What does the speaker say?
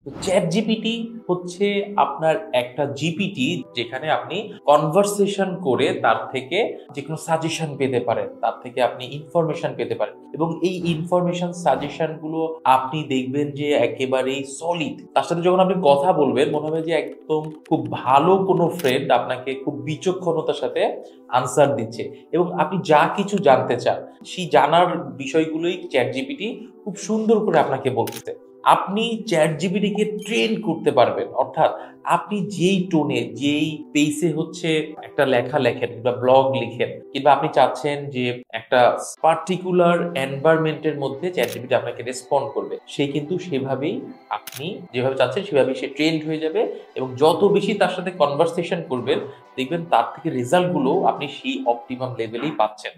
তো chat GPT হচ্ছে আপনার একটা জিপিটি, যেখানে আপনি কনভারসেশন করে তার থেকে যে কোনো সাজেশন পেতে পারেন, তার থেকে আপনি ইনফরমেশন পেতে পারেন, এবং এই ইনফরমেশন সাজেশন গুলো আপনি দেখবেন যে একেবারেই সলিড। তার সাথে যখন আপনি কথা বলবেন মনে হবে যে একদম খুব ভালো কোনো ফ্রেন্ড আপনাকে খুব বিচক্ষণতার সাথে আনসার দিচ্ছে, এবং আপনি যা কিছু জানতে চান সেই জানার বিষয়গুলোই চ্যাট জিপিটি খুব সুন্দর করে আপনাকে বলতেছে। আপনি চ্যাট জিপিটিকে ট্রেন করতে পারবেন, অর্থাৎ আপনি যেই টোনে যেই পেসে হচ্ছে একটা লেখা লেখেন বা ব্লগ লিখেন, কিংবা আপনি চাচ্ছেন যে একটা পার্টিকুলার এনভায়রনমেন্টের মধ্যে চ্যাট জিপিটি আপনাকে রেসপন্ড করবে, সে কিন্তু সেভাবেই, আপনি যেভাবে চাচ্ছেন সেভাবেই সে ট্রেন্ড হয়ে যাবে। এবং যত বেশি তার সাথে কনভারসেশন করবেন দেখবেন তার থেকে রেজাল্ট গুলো আপনি সেই অপটিমাম লেভেলেই পাচ্ছেন।